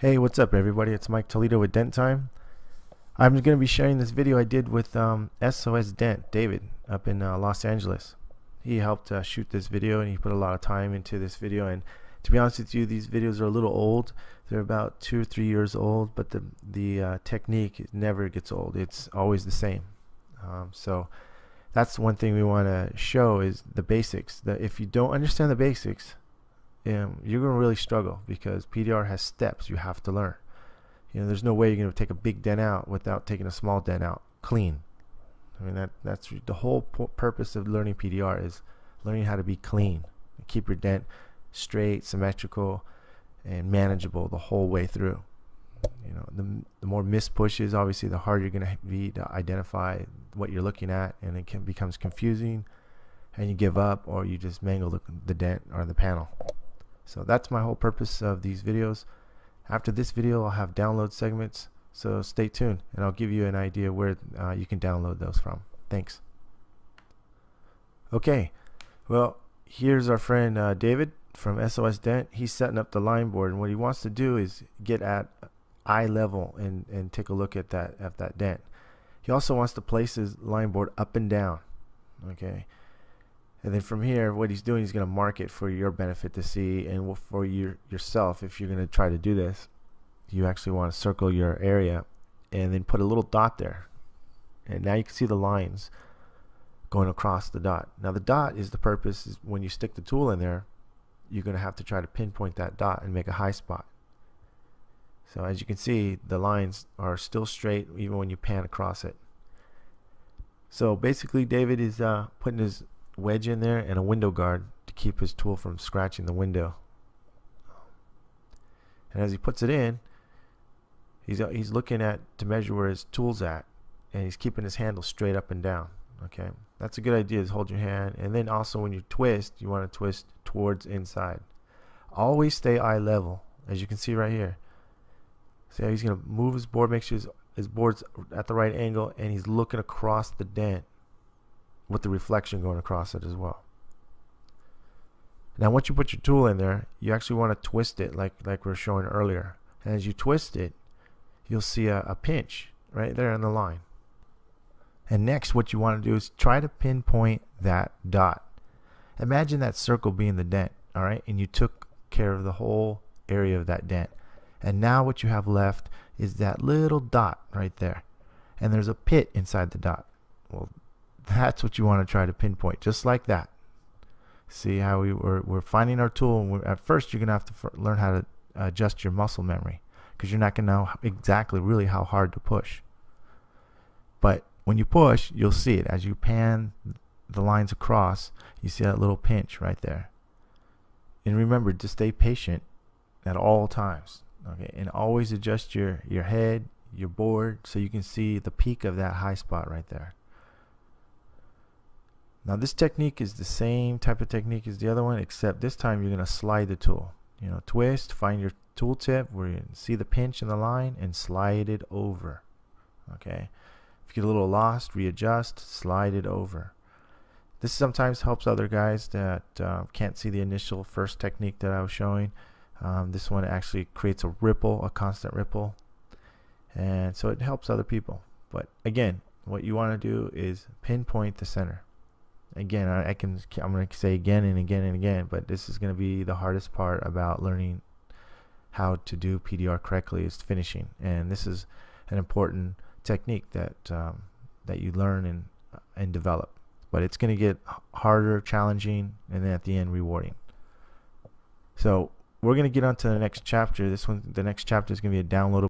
Hey, what's up everybody? It's Mike Toledo with Dent Time. I'm going to be sharing this video I did with SOS Dent, David, up in Los Angeles. He helped shoot this video and he put a lot of time into this video, and to be honest with you, these videos are a little old. They're about 2 or 3 years old, but the technique never gets old. It's always the same. So that's one thing we want to show is the basics. That if you don't understand the basics, you're going to really struggle, because PDR has steps you have to learn. There's no way you're going to take a big dent out without taking a small dent out clean. I mean, that's the whole purpose of learning PDR, is learning how to be clean, keep your dent straight, symmetrical, and manageable the whole way through. The more missed pushes, obviously, the harder you're going to be to identify what you're looking at, and it becomes confusing, and you give up, or you just mangle the dent or the panel. So that's my whole purpose of these videos. After this video, I'll have download segments, so stay tuned and I'll give you an idea where you can download those from. Thanks. Okay, well, here's our friend David from SOS Dent. He's setting up the line board, and what he wants to do is get at eye level and take a look at that dent. He also wants to place his line board up and down. Okay. And then from here, what he's doing, he's going to mark it for your benefit to see, and for yourself, if you're going to try to do this, you actually want to circle your area and then put a little dot there. And now you can see the lines going across the dot. Now the dot is the purpose, is when you stick the tool in there, you're going to have to try to pinpoint that dot and make a high spot. So as you can see, the lines are still straight even when you pan across it. So basically, David is putting his wedge in there and a window guard to keep his tool from scratching the window. And as he puts it in, he's looking to measure where his tool's at, and he's keeping his handle straight up and down. Okay, that's a good idea, is hold your hand, and then also when you twist, you want to twist towards inside. Always stay eye level, as you can see right here. See how he's going to move his board, make sure his board's at the right angle, and he's looking across the dent with the reflection going across it as well. Now once you put your tool in there, you actually want to twist it like we were showing earlier. And as you twist it, you'll see a pinch right there on the line. And next, what you want to do is try to pinpoint that dot. Imagine that circle being the dent, all right? And you took care of the whole area of that dent. And now what you have left is that little dot right there. And there's a pit inside the dot. Well, that's what you want to try to pinpoint, just like that. See how we're finding our tool, and at first you're going to have to learn how to adjust your muscle memory, because you're not going to know exactly really how hard to push. But when you push, you'll see it. As you pan the lines across, you see that little pinch right there. And remember to stay patient at all times. Okay, and always adjust your head, your board, so you can see the peak of that high spot right there. Now this technique is the same type of technique as the other one, except this time you're going to slide the tool. Twist, find your tool tip where you see the pinch in the line, and slide it over. Okay, if you get a little lost, readjust, slide it over. This sometimes helps other guys that can't see the initial first technique that I was showing. This one actually creates a ripple, a constant ripple, and so it helps other people. But again, what you want to do is pinpoint the center. Again, I'm going to say again and again and again, but this is going to be the hardest part about learning how to do PDR correctly, is finishing. And this is an important technique that you learn and develop. But it's going to get harder, challenging, and then at the end rewarding. So we're going to get on to the next chapter. The next chapter is going to be a downloadable